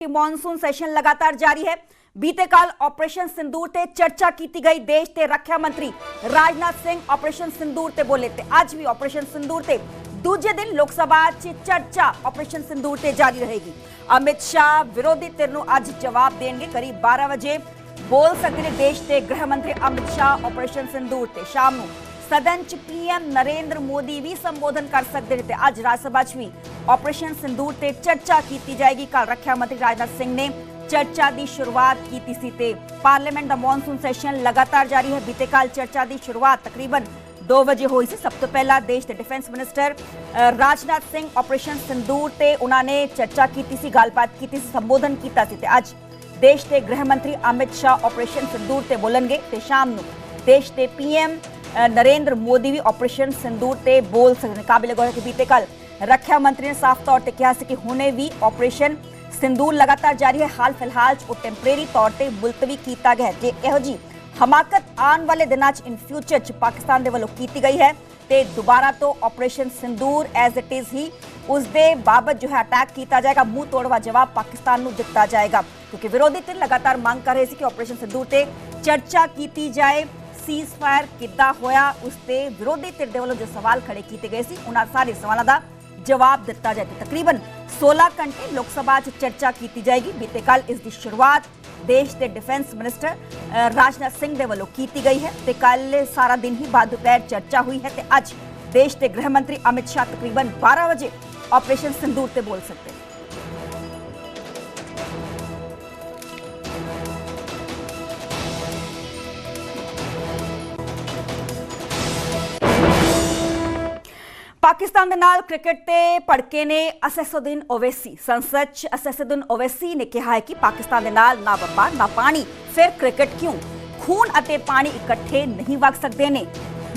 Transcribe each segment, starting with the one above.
Monsoon session लगातार जारी है। बीते काल ऑपरेशन सिंदूर ते चर्चा की गई। देश के रक्षा मंत्री राजनाथ सिंह ऑपरेशन सिंदूर ते बोले थे। आज भी ऑपरेशन सिंदूर ते दूजे दिन लोकसभा चर्चा ऑपरेशन सिंदूर ते जारी रहेगी। अमित शाह विरोधी धिर नूं आज जवाब देंगे। करीब 12 बजे बोल सकते हैं देश के गृह मंत्री अमित शाह ऑपरेशन सिंदूर ते। शाम नूं सदन च पीएम नरेंद्र मोदी भी संबोधन कर सकते थे। आज राज्यसभा च भी ऑपरेशन सिंदूर ते चर्चा की जाएगी। कल रक्षा मंत्री राजनाथ सिंह ने चर्चा की शुरुआत की सी। पार्लीमेंट का मॉनसून सेशन लगातार जारी है। बीते काल चर्चा की शुरुआत तकरीबन 2 बजे हुई सी। सब तो पहला देश के defence minister Rajnath Singh operation Sindoor ते उन्होंने चर्चा की सी, गलबात की सी, संबोधन किया। आज देश के गृह मंत्री अमित शाह ऑपरेशन सिंदूर ते बोलणगे ते शाम नूं देश के पीएम नरेंद्र मोदी भी ऑपरेशन सिंदूर ते बोल सकते। काबिल गौर है कि बीते कल रक्षा मंत्री ने साफ तौर पर कहा कि हुणे भी ऑपरेशन सिंदूर लगातार जारी है। हाल फिलहाल टेंपरेरी तौर पर मुलतवी किया गया है। जे इहो जी हमाकत आने वाले दिनों इन फ्यूचर च पाकिस्तान के वलों की गई है तो दोबारा तो operation Sindoor as it is ही उसके बाबत जो है अटैक किया जाएगा। मुंह तोड़वा जवाब पाकिस्तान को दिता जाएगा, क्योंकि विरोधी धिर लगातार मांग कर रहे थे कि ऑपरेशन सिंदूर से चर्चा की जाए। सीज फायर किद्दां होया उसते विरोधी धिर दे वल्लों जो सवाल खड़े किए गए सी, उन्हां सारे सवालों का जवाब दिता जाए। तकरीबन 16 घंटे लोकसभा चर्चा की जाएगी। बीते कल इसकी शुरुआत देश के डिफेंस मिनिस्टर राजनाथ सिंह दे वल्लों की गई है तो कल सारा दिन ही बाद दोपहर चर्चा हुई है। तो अज देश के गृह मंत्री अमित शाह तकरीबन 12 बजे ऑपरेशन सिंदूर से बोल सकते हैं। पाकिस्तान दे नाल क्रिकेट ते भड़के ने असदुद्दीन ओवैसी। संसद च असदुद्दीन ओवैसी ने कहा है कि पाकिस्तान दे नाल ना व्यापार ना पानी, फिर क्रिकेट क्यों? खून अते पानी इकट्ठे नहीं वग सकते ने।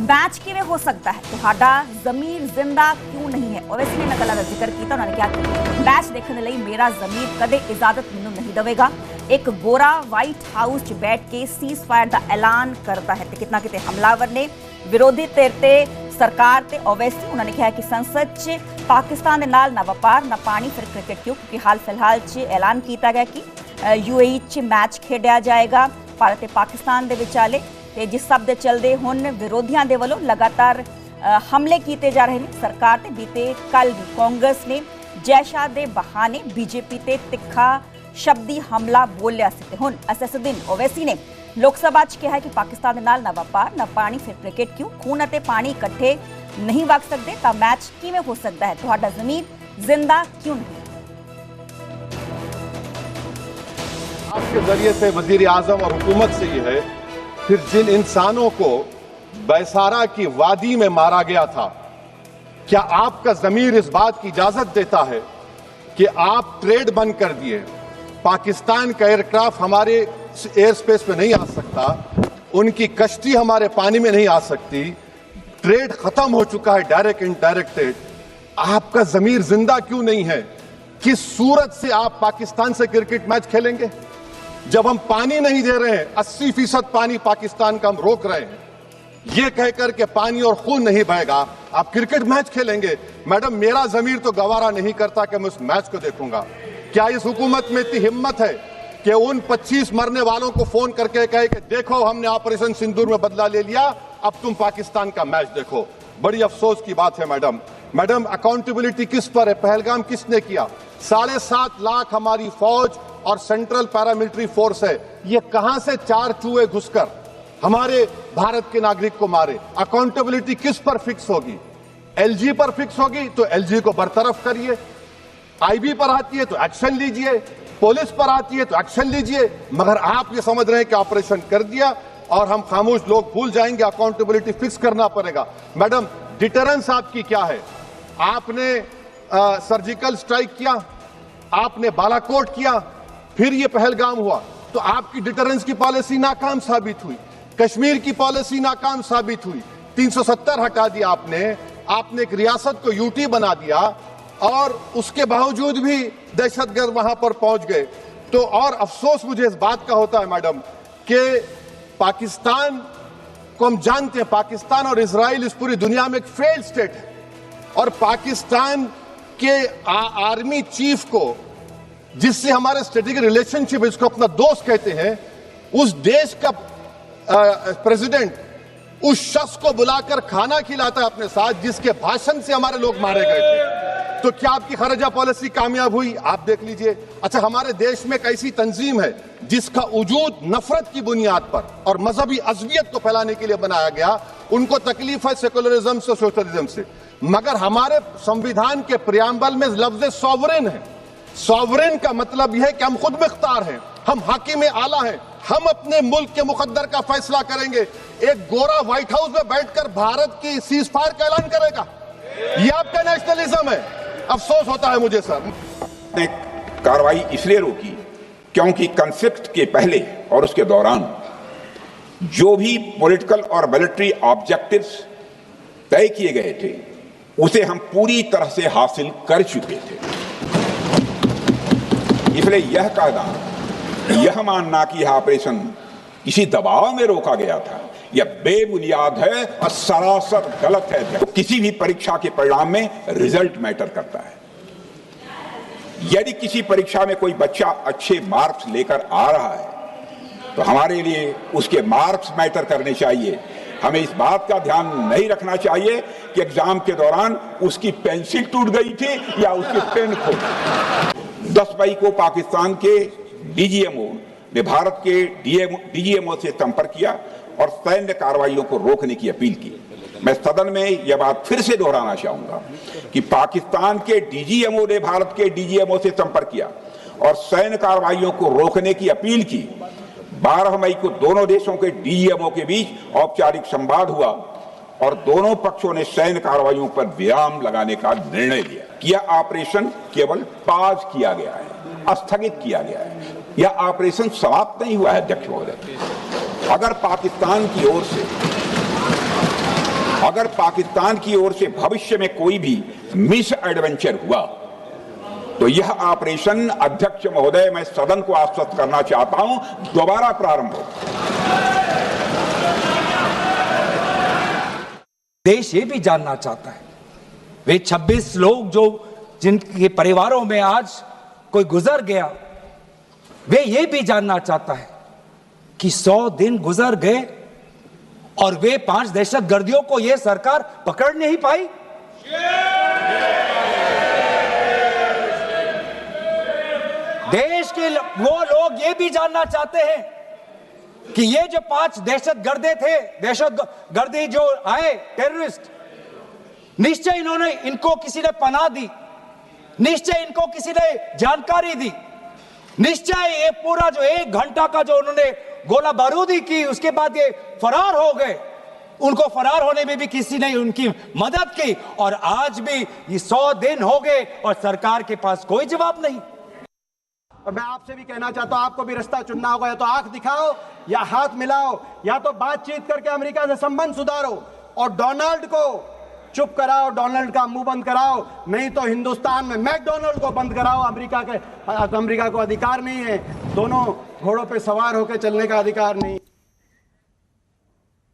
मैच किवें हो सकता है? तुहाडा ज़मीर जिंदा क्यों नहीं है? ओवैसी ने नकल का जिक्र किया। उन्होंने कहा कि मैच देखने लई मेरा ज़मीर कदे इजाजत मैनू नहीं देवेगा। एक गोरा व्हाइट हाउस च बैठ के सीज फायर का ऐलान करता है। कितना किते हमलावर ने विरोधी धिर ते सरकार ते ओवैसी उन्होंने कहा कि संसद च पाकिस्तान के नाल ना व्यापार ना पानी, फिर क्रिकेट क्यों? क्योंकि हाल फिलहाल च ऐलान किया गया कि यूएई च मैच खेडिया जाएगा भारत ते पाकिस्तान दे विचाले। ते जिस सब दे चलदे हुण विरोधियों के वलों लगातार हमले किए जा रहे हैं। सरकार ते बीते कल भी कांग्रेस ने जैशा दे बहाने बीजेपी ते तिखा शब्दी हमला बोलिया सी। हुण असदुद्दीन ओवैसी ने लोकसभा च कहा कि पाकिस्तान के नाल ना व्यापार ना पानी, फिर क्रिकेट क्यों? खून अते पानी इकट्ठे नहीं वग सकते तो मैच किवें हो सकता है? तुहाडा ज़मीर जिंदा क्यों नहीं? आपके जरिए से वजीर आजम और हुकूमत से ये है, फिर जिन इंसानों को बैसारा की वादी में मारा गया था, क्या आपका जमीर इस बात की इजाजत देता है कि आप ट्रेड बंद कर दिए? पाकिस्तान का एयरक्राफ्ट हमारे एयर स्पेस पे नहीं आ सकता, उनकी कश्ती हमारे पानी में नहीं आ सकती, ट्रेड खत्म हो चुका है डायरेक्ट इनडायरेक्ट ट्रेड। आपका जमीर जिंदा क्यों नहीं है? किस सूरत से आप पाकिस्तान से क्रिकेट मैच खेलेंगे जब हम पानी नहीं दे रहे हैं? 80% पानी पाकिस्तान का हम रोक रहे हैं। यह कहकर के पानी और खून नहीं बहेगा, आप क्रिकेट मैच खेलेंगे? मैडम, मेरा जमीर तो गवारा नहीं करता कि मैं उस मैच को देखूंगा। क्या इस हुकूमत में इतनी हिम्मत है कि उन 25 मरने वालों को फोन करके कहे कि देखो हमने ऑपरेशन सिंदूर में बदला ले लिया, अब तुम पाकिस्तान का मैच देखो? बड़ी अफसोस की बात है मैडम, अकाउंटेबिलिटी किस पर है? पहलगाम किसने किया? 7.5 लाख हमारी फौज और सेंट्रल पैरामिलिट्री फोर्स है, ये कहां से 4 चूहे घुसकर हमारे भारत के नागरिक को मारे? अकाउंटेबिलिटी किस पर फिक्स होगी? एलजी पर फिक्स होगी तो एलजी को बरतरफ करिए, आईबी पर आती है तो एक्शन लीजिए, पुलिस पर आती है तो एक्शन लीजिए। मगर आप ये समझ रहे हैं कि ऑपरेशन कर दिया और हम खामोश लोग भूल जाएंगे। अकाउंटेबिलिटी फिक्स करना पड़ेगा। मैडम, डिटरेंस आपकी क्या है? आपने सर्जिकल स्ट्राइक किया, आपने बालाकोट किया, फिर ये पहलगाम हुआ, तो आपकी डिटरेंस की पॉलिसी नाकाम साबित हुई। कश्मीर की पॉलिसी नाकाम साबित हुई। 370 हटा दिया आपने एक रियासत को यूटी बना दिया और उसके बावजूद भी दहशतगर्द वहां पर पहुंच गए। तो और अफसोस मुझे इस बात का होता है मैडम कि पाकिस्तान को हम जानते हैं, पाकिस्तान और इजराइल इस पूरी दुनिया में एक फेल्ड स्टेट है और पाकिस्तान के आर्मी चीफ को जिससे हमारे स्ट्रेटेजिक रिलेशनशिप, इसको अपना दोस्त कहते हैं, उस देश का प्रेसिडेंट उस शख्स को बुलाकर खाना खिलाता है अपने साथ जिसके भाषण से हमारे लोग मारे गए थे। तो क्या आपकी खर्जा पॉलिसी कामयाब हुई? आप देख लीजिए। अच्छा, हमारे देश में एक ऐसी तंजीम है जिसका वजूद नफरत की बुनियाद पर और मजहबी अज़वियत को फैलाने के लिए बनाया गया। उनको तकलीफ है सेकुलरिज्म से, सोशलिज्म से, मगर हमारे संविधान के प्रियम्बल में लफ्ज सॉवरेन है। सॉवरेन का मतलब यह है कि हम खुद मुख्तार हैं, हम हाकिम आला हैं, हम अपने मुल्क के मुकद्दर का फैसला करेंगे। एक गोरा व्हाइट हाउस में बैठकर भारत की सीज फायर का ऐलान करेगा? यह आपका नेशनलिज्म है? अफसोस होता है मुझे सर। ने कार्रवाई इसलिए रोकी क्योंकि कॉन्फ्लिक्ट के पहले और उसके दौरान जो भी पॉलिटिकल और मिलिट्री ऑब्जेक्टिव्स तय किए गए थे उसे हम पूरी तरह से हासिल कर चुके थे। इसलिए यह कहना, यह मानना कि यह ऑपरेशन किसी दबाव में रोका गया था, यह बेबुनियाद है और सरासर गलत है। किसी भी परीक्षा के परिणाम में रिजल्ट मैटर करता है। यदि किसी परीक्षा में कोई बच्चा अच्छे मार्क्स लेकर आ रहा है तो हमारे लिए उसके मार्क्स मैटर करने चाहिए। हमें इस बात का ध्यान नहीं रखना चाहिए कि एग्जाम के दौरान उसकी पेंसिल टूट गई थी या उसकी पेन खो गई। 10 मई को पाकिस्तान के डीजीएमओ ने भारत के डीजीएमओ से संपर्क किया और सैन्य कार्रवाइयों को रोकने की अपील की। मैं सदन में यह बात फिर से दोहराना चाहूंगा कि पाकिस्तान के डीजीएमओ ने भारत के डीजीएमओ से संपर्क किया और सैन्य कार्रवाइयों को रोकने की अपील की। 12 मई को दोनों देशों के डीजीएमओ के बीच औपचारिक संवाद हुआ और दोनों पक्षों ने सैन्य कार्रवाइयों पर विराम लगाने का निर्णय लिया। यह ऑपरेशन केवल पाज किया गया है, स्थगित किया गया है। यह ऑपरेशन समाप्त नहीं हुआ है अध्यक्ष महोदय। अगर पाकिस्तान की ओर से भविष्य में कोई भी मिस एडवेंचर हुआ तो यह ऑपरेशन, अध्यक्ष महोदय, मैं सदन को आश्वस्त करना चाहता हूं, दोबारा प्रारंभ हो। देश ये भी जानना चाहता है, वे 26 लोग जो जिनके परिवारों में आज कोई गुजर गया, वे ये भी जानना चाहता है कि 100 दिन गुजर गए और वे 5 दहशतगर्दियों को यह सरकार पकड़ नहीं पाई। देश के वो लोग ये भी जानना चाहते हैं कि ये जो 5 दहशतगर्दे थे, दहशतगर्दी जो आए टेररिस्ट, निश्चय इनको किसी ने पनाह दी, निश्चय इनको किसी ने जानकारी दी, निश्चय ये पूरा जो 1 घंटा का जो उन्होंने गोला बारूदी की, उसके बाद ये फरार हो गए। उनको फरार होने में भी किसी ने उनकी मदद की और आज भी ये 100 दिन हो गए और सरकार के पास कोई जवाब नहीं। और मैं आपसे भी कहना चाहता हूं, आपको भी रास्ता चुनना होगा, या तो आंख दिखाओ या हाथ मिलाओ, या तो बातचीत करके अमेरिका से संबंध सुधारो और डोनाल्ड को चुप कराओ, डोनाल्ड का मुंह बंद कराओ। नहीं तो हिंदुस्तान में मैकडोनाल्ड को बंद कराओ। अमेरिका को अधिकार नहीं है, दोनों घोड़ों पे सवार होकर चलने का अधिकार नहीं।